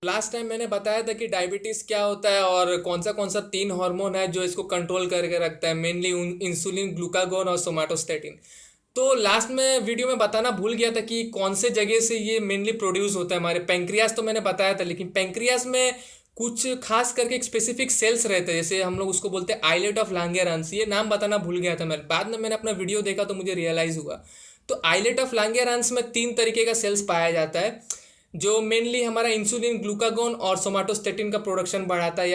Last time मैंने बताया था कि डायबिटीज़ क्या होता है और कौन सा तीन हार्मोन है जो इसको कंट्रोल करके रखता है, मेनली इंसुलिन, ग्लूकागोन और सोमाटोस्टेटिन। तो लास्ट में वीडियो में बताना भूल गया था कि कौन से जगह से ये मेनली प्रोड्यूस होता है। हमारे पेंक्रियास तो मैंने बताया था, लेकिन पेंक्रियास में कुछ खास करके एक स्पेसिफिक सेल्स रहते हैं, जैसे हम लोग उसको बोलते हैं आइलेट ऑफ लांगेरांस। ये नाम बताना भूल गया था मैं, बाद में मैंने अपना वीडियो देखा तो मुझे रियलाइज़ हुआ। तो आइलेट ऑफ लांगेरांस में तीन तरीके का सेल्स पाया जाता है जो मेनली हमारा इंसुलिन, ग्लूकागोन और सोमाटोस्टेटिन का प्रोडक्शन बढ़ाता है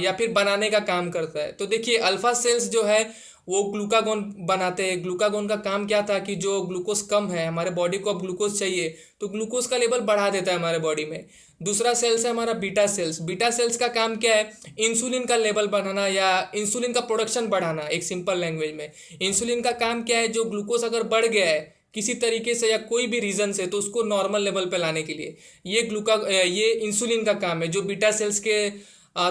या फिर बनाने का काम करता है। तो देखिए, अल्फा सेल्स जो है वो ग्लूकागोन बनाते हैं। ग्लूकागोन का काम क्या था कि जो ग्लूकोज कम है, हमारे बॉडी को अब ग्लूकोज चाहिए, तो ग्लूकोज का लेवल बढ़ा देता है हमारे बॉडी में। दूसरा सेल्स है हमारा बीटा सेल्स। बीटा सेल्स का काम क्या है? इंसुलिन का लेवल बढ़ाना या इंसुलिन का प्रोडक्शन बढ़ाना। एक सिंपल लैंग्वेज में इंसुलिन का काम क्या है? जो ग्लूकोज अगर बढ़ गया है किसी तरीके से या कोई भी रीजन से, तो उसको नॉर्मल लेवल पे लाने के लिए ये इंसुलिन का काम है, जो बीटा सेल्स के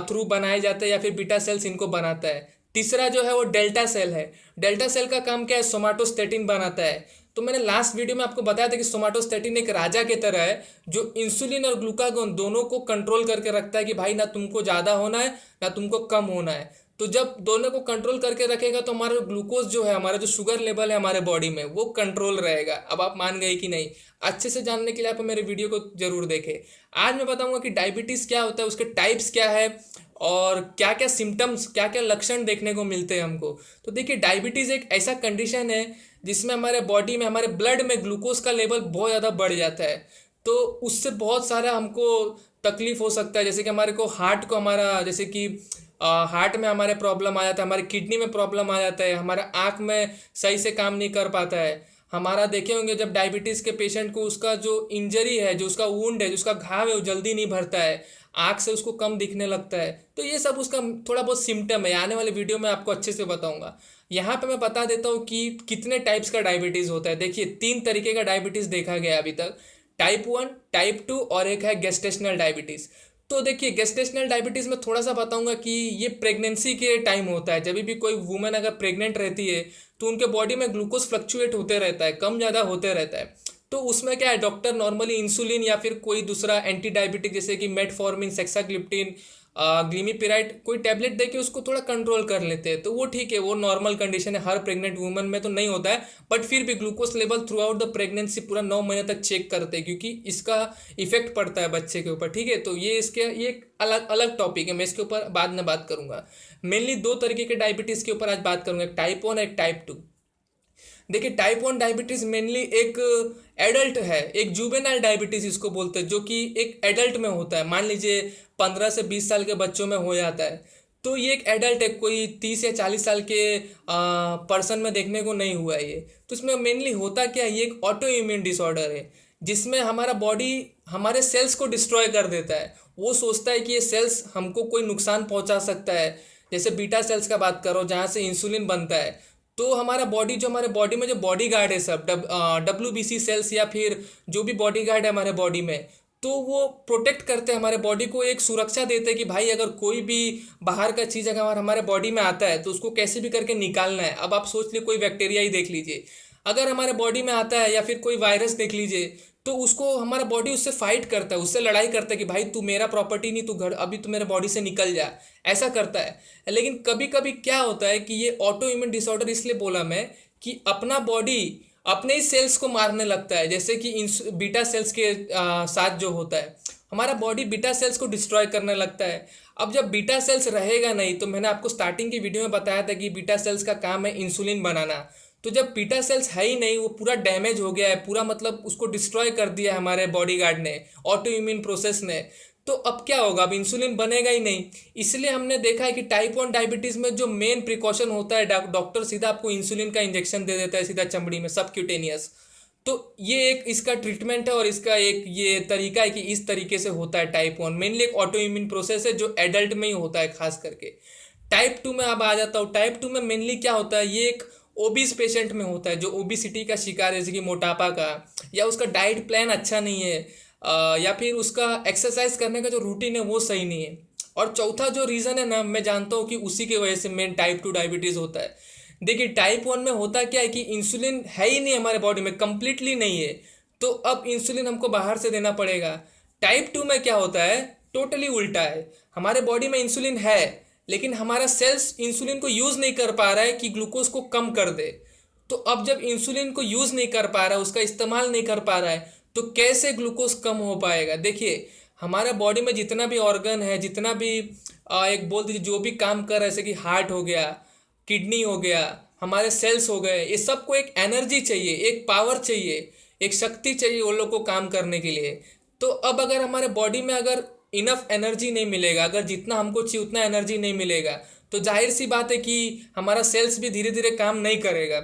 थ्रू बनाए जाते हैं या फिर बीटा सेल्स इनको बनाता है। तीसरा जो है वो डेल्टा सेल है। डेल्टा सेल का काम क्या है? सोमाटोस्टेटिन बनाता है। तो मैंने लास्ट वीडियो में आपको बताया था कि सोमाटोस्टेटिन एक राजा की तरह है जो इंसुलिन और ग्लूकागोन दोनों को कंट्रोल करके रखता है कि भाई ना तुमको ज़्यादा होना है ना तुमको कम होना है। तो जब दोनों को कंट्रोल करके रखेगा तो हमारा ग्लूकोज जो है, हमारा जो शुगर लेवल है हमारे बॉडी में, वो कंट्रोल रहेगा। अब आप मान गए कि नहीं? अच्छे से जानने के लिए आप मेरे वीडियो को जरूर देखें। आज मैं बताऊंगा कि डायबिटीज़ क्या होता है, उसके टाइप्स क्या है और क्या क्या सिम्टम्स, क्या क्या लक्षण देखने को मिलते हैं हमको। तो देखिए, डायबिटीज़ एक ऐसा कंडीशन है जिसमें हमारे बॉडी में, हमारे ब्लड में ग्लूकोज का लेवल बहुत ज़्यादा बढ़ जाता है। तो उससे बहुत सारा हमको तकलीफ हो सकता है, जैसे कि हमारे को हार्ट को, हमारा जैसे कि हार्ट में हमारे प्रॉब्लम आ जाता है, हमारी किडनी में प्रॉब्लम आ जाता है, हमारा आँख में सही से काम नहीं कर पाता है। हमारा देखे होंगे जब डायबिटीज़ के पेशेंट को उसका जो इंजरी है, जो उसका वुंड है, जो उसका घाव है, वो जल्दी नहीं भरता है, आँख से उसको कम दिखने लगता है। तो ये सब उसका थोड़ा बहुत सिम्टम है। आने वाले वीडियो में आपको अच्छे से बताऊंगा। यहाँ पे मैं बता देता हूँ कि कितने टाइप्स का डायबिटीज़ होता है। देखिए, तीन तरीके का डायबिटीज़ देखा गया है अभी तक। टाइप 1, टाइप 2 और एक है गेस्टेशनल डायबिटीज़। तो देखिए, गेस्टेशनल डायबिटीज़ में थोड़ा सा बताऊंगा कि ये प्रेगनेंसी के टाइम होता है। जब भी कोई वुमेन अगर प्रेग्नेंट रहती है तो उनके बॉडी में ग्लूकोज फ्लक्चुएट होते रहता है, कम ज़्यादा होते रहता है। तो उसमें क्या है, डॉक्टर नॉर्मली इंसुलिन या फिर कोई दूसरा एंटी डायबिटिक जैसे कि मेटफॉर्मिन, सेक्साग्लिप्टिन, ग्लीमीपिराइड, कोई टैबलेट दे के उसको थोड़ा कंट्रोल कर लेते हैं। तो वो ठीक है, वो नॉर्मल कंडीशन है, हर प्रेग्नेंट वुमन में तो नहीं होता है। बट फिर भी glucose level through out the pregnancy पूरा 9 महीने तक चेक करते हैं, क्योंकि इसका इफेक्ट पड़ता है बच्चे के ऊपर। ठीक है, तो ये एक अलग अलग टॉपिक है, मैं इसके ऊपर बाद में बात करूंगा। मेनली दो तरीके के डायबिटीज़ के ऊपर आज बात करूंगा, एक टाइप 1 एक टाइप 2। देखिए, टाइप 1 डायबिटीज मेनली एक एडल्ट है, एक जुवेनाइल डायबिटीज इसको बोलते हैं, जो कि एक एडल्ट में होता है। मान लीजिए 15 से 20 साल के बच्चों में हो जाता है। तो ये एक एडल्ट है, कोई 30 या 40 साल के पर्सन में देखने को नहीं हुआ है ये। तो इसमें मेनली होता क्या है, ये एक ऑटो इम्यून डिसऑर्डर है जिसमें हमारा बॉडी हमारे सेल्स को डिस्ट्रॉय कर देता है। वो सोचता है कि ये सेल्स हमको कोई नुकसान पहुंचा सकता है। जैसे बीटा सेल्स का बात करो, जहाँ से इंसुलिन बनता है। तो हमारा बॉडी, जो हमारे बॉडी में जो बॉडी गार्ड है सब, WBC सेल्स या फिर जो भी बॉडी गार्ड है हमारे बॉडी में, तो वो प्रोटेक्ट करते हैं हमारे बॉडी को, एक सुरक्षा देते हैं कि भाई अगर कोई भी बाहर का चीज़ अगर हमारे बॉडी में आता है तो उसको कैसे भी करके निकालना है। अब आप सोच लीजिए, कोई बैक्टीरिया ही देख लीजिए, अगर हमारे बॉडी में आता है, या फिर कोई वायरस देख लीजिए, तो उसको हमारा बॉडी उससे फाइट करता है, उससे लड़ाई करता है कि भाई तू मेरा प्रॉपर्टी नहीं, तू घर अभी तू मेरे बॉडी से निकल जा, ऐसा करता है। लेकिन कभी कभी क्या होता है कि ये ऑटो इम्यून डिसऑर्डर इसलिए बोला मैं कि अपना बॉडी अपने ही सेल्स को मारने लगता है। जैसे कि बीटा सेल्स के साथ जो होता है, हमारा बॉडी बीटा सेल्स को डिस्ट्रॉय करने लगता है। अब जब बीटा सेल्स रहेगा नहीं, तो मैंने आपको स्टार्टिंग की वीडियो में बताया था कि बीटा सेल्स का काम है इंसुलिन बनाना। तो जब बीटा सेल्स है ही नहीं, वो पूरा डैमेज हो गया है, पूरा मतलब उसको डिस्ट्रॉय कर दिया है हमारे बॉडी गार्ड ने, ऑटो इम्यून प्रोसेस ने। तो अब क्या होगा, अब इंसुलिन बनेगा ही नहीं। इसलिए हमने देखा है कि टाइप 1 डायबिटीज़ में जो मेन प्रिकॉशन होता है, डॉक्टर सीधा आपको इंसुलिन का इंजेक्शन दे देता है सीधा चमड़ी में, सबक्यूटेनियस। तो ये एक इसका ट्रीटमेंट है और इसका एक ये तरीका है कि इस तरीके से होता है टाइप 1। मेनली एक ऑटो इम्यून प्रोसेस है जो एडल्ट में ही होता है खास करके। टाइप 2 में अब आ जाता हूँ। टाइप 2 में मेनली क्या होता है, ये एक ओबीस पेशेंट में होता है, जो ओबिसिटी का शिकार है, जैसे कि मोटापा का, या उसका डाइट प्लान अच्छा नहीं है, या फिर उसका एक्सरसाइज करने का जो रूटीन है वो सही नहीं है। और चौथा जो रीज़न है ना, मैं जानता हूँ कि उसी की वजह से मेन टाइप 2 डायबिटीज़ होता है। देखिए, टाइप 1 में होता क्या है कि इंसुलिन है ही नहीं हमारे बॉडी में, कंप्लीटली नहीं है। तो अब इंसुलिन हमको बाहर से देना पड़ेगा। टाइप 2 में क्या होता है, टोटली उल्टा है। हमारे बॉडी में इंसुलिन है, लेकिन हमारा सेल्स इंसुलिन को यूज नहीं कर पा रहा है कि ग्लूकोज को कम कर दे। तो अब जब इंसुलिन को यूज नहीं कर पा रहा है, उसका इस्तेमाल नहीं कर पा रहा है, तो कैसे ग्लूकोज कम हो पाएगा। देखिए, हमारे बॉडी में जितना भी ऑर्गन है, जितना भी एक बोल दीजिए जो भी काम कर रहा है, जैसे कि हार्ट हो गया, किडनी हो गया, हमारे सेल्स हो गए, ये सबको एक एनर्जी चाहिए, एक पावर चाहिए, एक शक्ति चाहिए उन लोग को काम करने के लिए। तो अब अगर हमारे बॉडी में अगर इनफ एनर्जी नहीं मिलेगा, अगर जितना हमको चाहिए उतना एनर्जी नहीं मिलेगा, तो जाहिर सी बात है कि हमारा सेल्स भी धीरे धीरे काम नहीं करेगा।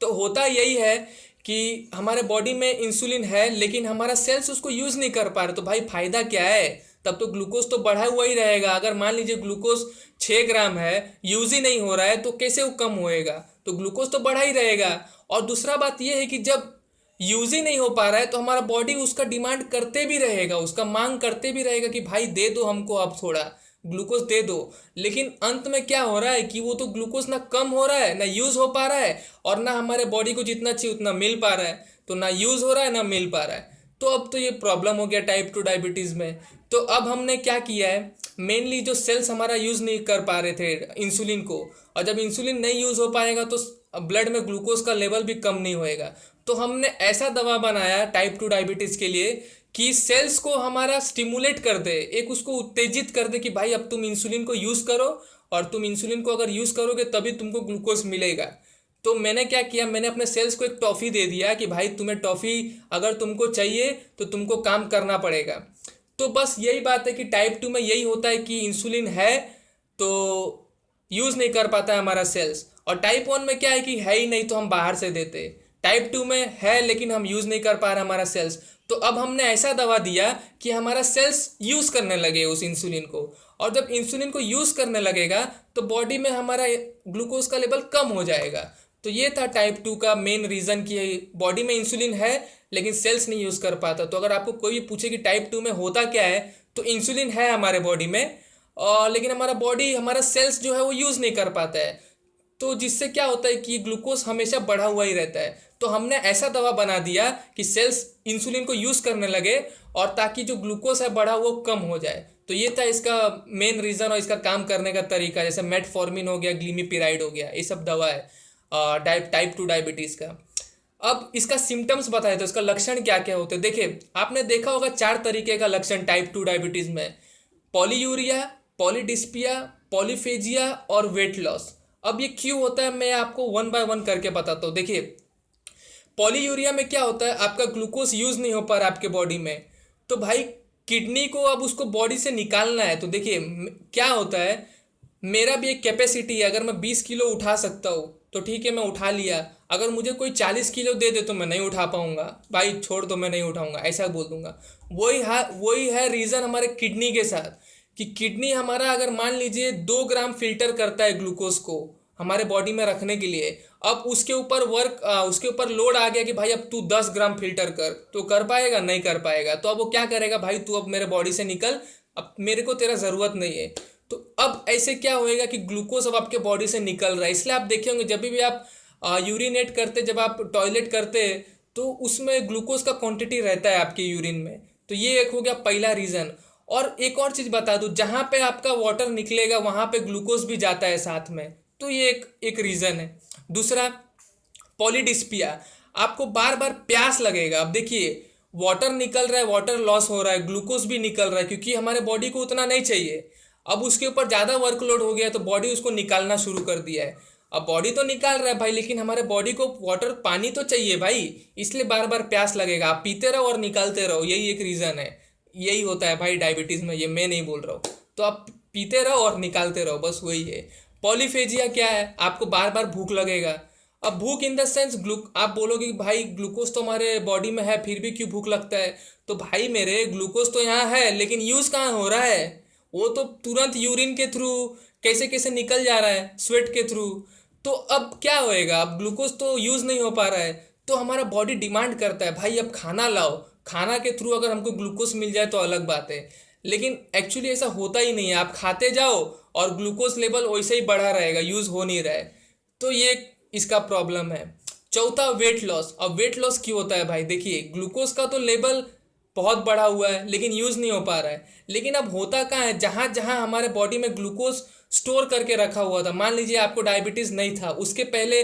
तो होता यही है कि हमारे बॉडी में इंसुलिन है, लेकिन हमारा सेल्स उसको यूज नहीं कर पा रहे, तो भाई फायदा क्या है। तब तो ग्लूकोज तो बढ़ा हुआ ही रहेगा। अगर मान लीजिए ग्लूकोज 6 ग्राम है, यूज ही नहीं हो रहा है, तो कैसे वो कम होएगा, तो ग्लूकोज तो बढ़ा ही रहेगा। और दूसरा बात यह है कि जब यूज ही नहीं हो पा रहा है, तो हमारा बॉडी उसका डिमांड करते भी रहेगा, उसका मांग करते भी रहेगा कि भाई दे दो हमको, अब थोड़ा ग्लूकोज दे दो। लेकिन अंत में क्या हो रहा है कि वो तो ग्लूकोज ना कम हो रहा है, ना यूज हो पा रहा है, और ना हमारे बॉडी को जितना चाहिए उतना मिल पा रहा है। तो ना यूज हो रहा है, ना मिल पा रहा है। तो अब तो ये प्रॉब्लम हो गया टाइप 2 डायबिटीज में। तो अब हमने क्या किया है, मेनली जो सेल्स हमारा यूज नहीं कर पा रहे थे इंसुलिन को, और जब इंसुलिन नहीं यूज हो पाएगा तो ब्लड में ग्लूकोज का लेवल भी कम नहीं होएगा। तो हमने ऐसा दवा बनाया टाइप 2 डायबिटीज के लिए कि सेल्स को हमारा स्टिमुलेट कर दे, एक उसको उत्तेजित कर दे कि भाई अब तुम इंसुलिन को यूज करो, और तुम इंसुलिन को अगर यूज करोगे तभी तुमको ग्लूकोज मिलेगा। तो मैंने क्या किया, मैंने अपने सेल्स को एक टॉफी दे दिया कि भाई तुम्हें टॉफी अगर तुमको चाहिए तो तुमको काम करना पड़ेगा। तो बस यही बात है कि टाइप 2 में यही होता है कि इंसुलिन है तो यूज नहीं कर पाता है हमारा सेल्स, और टाइप 1 में क्या है कि है ही नहीं तो हम बाहर से देते। टाइप 2 में है लेकिन हम यूज नहीं कर पा रहे हमारा सेल्स। तो अब हमने ऐसा दवा दिया कि हमारा सेल्स यूज करने लगे उस इंसुलिन को, और जब इंसुलिन को यूज करने लगेगा तो बॉडी में हमारा ग्लूकोज का लेवल कम हो जाएगा। तो ये था टाइप 2 का मेन रीजन कि बॉडी में इंसुलिन है लेकिन सेल्स नहीं यूज कर पाता। तो अगर आपको कोई भी पूछे कि टाइप 2 में होता क्या है, तो इंसुलिन है हमारे बॉडी में, और लेकिन हमारा बॉडी, हमारा सेल्स जो है वो यूज नहीं कर पाता है। तो जिससे क्या होता है कि ग्लूकोज हमेशा बढ़ा हुआ ही रहता है। तो हमने ऐसा दवा बना दिया कि सेल्स इंसुलिन को यूज करने लगे, और ताकि जो ग्लूकोज है बढ़ा वो कम हो जाए। तो ये था इसका मेन रीजन और इसका काम करने का तरीका। जैसे मेटफॉर्मिन हो गया, ग्लिमिपिराइड हो गया, ये सब दवा है टाइप 2 डायबिटीज का। अब इसका सिम्टम्स बताए तो इसका लक्षण क्या क्या होते हैं। देखिए, आपने देखा होगा 4 तरीके का लक्षण टाइप 2 डायबिटीज में: पॉलीयूरिया, पॉलीडिस्पिया, पॉलीफेजिया और वेट लॉस। अब ये क्यों होता है मैं आपको वन बाय वन करके बताता हूँ। देखिए, पॉलीयूरिया में क्या होता है, आपका ग्लूकोज यूज नहीं हो पा रहा आपके बॉडी में, तो भाई किडनी को अब उसको बॉडी से निकालना है। तो देखिए क्या होता है, मेरा भी एक कैपेसिटी है, अगर मैं 20 किलो उठा सकता हूँ तो ठीक है मैं उठा लिया, अगर मुझे कोई 40 किलो दे दे तो मैं नहीं उठा पाऊंगा, भाई छोड़ दो मैं नहीं उठाऊंगा, ऐसा बोल दूंगा। वही है रीज़न हमारे किडनी के साथ, कि किडनी हमारा अगर मान लीजिए 2 ग्राम फिल्टर करता है ग्लूकोज को हमारे बॉडी में रखने के लिए, अब उसके ऊपर लोड आ गया कि भाई अब तू 10 ग्राम फिल्टर कर, तो कर पाएगा? नहीं कर पाएगा। तो अब वो क्या करेगा, भाई तू अब मेरे बॉडी से निकल, अब मेरे को तेरा ज़रूरत नहीं है। तो अब ऐसे क्या होएगा कि ग्लूकोज अब आपके बॉडी से निकल रहा है। इसलिए आप देखे होंगे जब भी आप यूरिनेट करते, जब आप टॉयलेट करते, तो उसमें ग्लूकोज का क्वांटिटी रहता है आपके यूरिन में। तो ये एक हो गया पहला रीज़न। और एक और चीज़ बता दूँ, जहाँ पे आपका वाटर निकलेगा वहाँ पे ग्लूकोज भी जाता है साथ में, तो ये एक रीज़न है। दूसरा, पॉलीडिस्पिया, आपको बार बार प्यास लगेगा। अब देखिए, वाटर निकल रहा है, वाटर लॉस हो रहा है, ग्लूकोज भी निकल रहा है, क्योंकि हमारे बॉडी को उतना नहीं चाहिए। अब उसके ऊपर ज़्यादा वर्कलोड हो गया तो बॉडी उसको निकालना शुरू कर दिया है। अब बॉडी तो निकाल रहा है भाई, लेकिन हमारे बॉडी को वाटर, पानी तो चाहिए भाई, इसलिए बार बार प्यास लगेगा। आप पीते रहो और निकालते रहो, यही एक रीज़न है। यही होता है भाई डायबिटीज़ में, ये मैं नहीं बोल रहा हूँ। तो आप पीते रहो और निकालते रहो, बस वही है। पॉलीफेजिया क्या है, आपको बार बार भूख लगेगा। अब भूख इन द सेंस, आप बोलोगे कि भाई ग्लूकोज तो हमारे बॉडी में है फिर भी क्यों भूख लगता है, तो भाई मेरे ग्लूकोज तो यहाँ है लेकिन यूज़ कहाँ हो रहा है, वो तो तुरंत यूरिन के थ्रू कैसे कैसे निकल जा रहा है, स्वेट के थ्रू। तो अब क्या होएगा, अब ग्लूकोज तो यूज़ नहीं हो पा रहा है, तो हमारा बॉडी डिमांड करता है भाई अब खाना लाओ, खाना के थ्रू अगर हमको ग्लूकोज मिल जाए तो अलग बात है। लेकिन एक्चुअली ऐसा होता ही नहीं है, आप खाते जाओ और ग्लूकोज लेवल वैसे ही बढ़ा रहेगा, यूज़ हो नहीं रहा है। तो ये इसका प्रॉब्लम है। चौथा, वेट लॉस। अब वेट लॉस क्यों होता है भाई, देखिए ग्लूकोज का तो लेवल बहुत बढ़ा हुआ है लेकिन यूज़ नहीं हो पा रहा है। लेकिन अब होता कहाँ है, जहाँ जहाँ हमारे बॉडी में ग्लूकोज स्टोर करके रखा हुआ था, मान लीजिए आपको डायबिटीज़ नहीं था, उसके पहले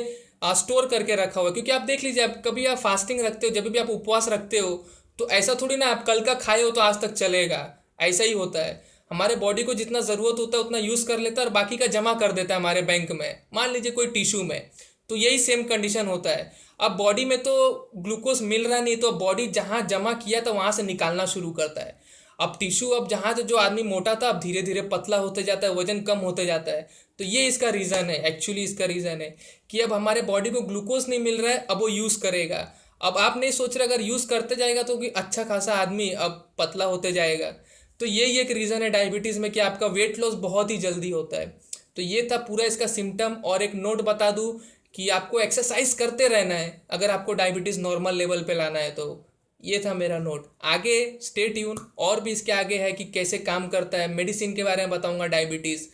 स्टोर करके रखा हुआ है। क्योंकि आप देख लीजिए, आप कभी आप फास्टिंग रखते हो, जब भी आप उपवास रखते हो, तो ऐसा थोड़ी ना आप कल का खाए हो तो आज तक चलेगा। ऐसा ही होता है, हमारे बॉडी को जितना ज़रूरत होता है उतना यूज़ कर लेता है और बाकी का जमा कर देता है हमारे बैंक में, मान लीजिए कोई टिश्यू में। तो यही सेम कंडीशन होता है। अब बॉडी में तो ग्लूकोज मिल रहा नहीं, तो बॉडी जहाँ जमा किया था वहाँ से निकालना शुरू करता है। अब टिश्यू, अब जहाँ जो आदमी मोटा था, अब धीरे धीरे पतला होते जाता है, वजन कम होते जाता है। तो ये इसका रीज़न है, एक्चुअली इसका रीज़न है कि अब हमारे बॉडी को ग्लूकोज नहीं मिल रहा है, अब वो यूज़ करेगा। अब आप नहीं सोच रहे अगर यूज़ करते जाएगा तो कि अच्छा खासा आदमी अब पतला होते जाएगा। तो यही एक रीज़न है डायबिटीज़ में कि आपका वेट लॉस बहुत ही जल्दी होता है। तो ये था पूरा इसका सिम्टम। और एक नोट बता दूं कि आपको एक्सरसाइज करते रहना है अगर आपको डायबिटीज़ नॉर्मल लेवल पे लाना है तो। ये था मेरा नोट। आगे स्टे ट्यून, और भी इसके आगे है कि कैसे काम करता है, मेडिसिन के बारे में बताऊंगा डायबिटीज़।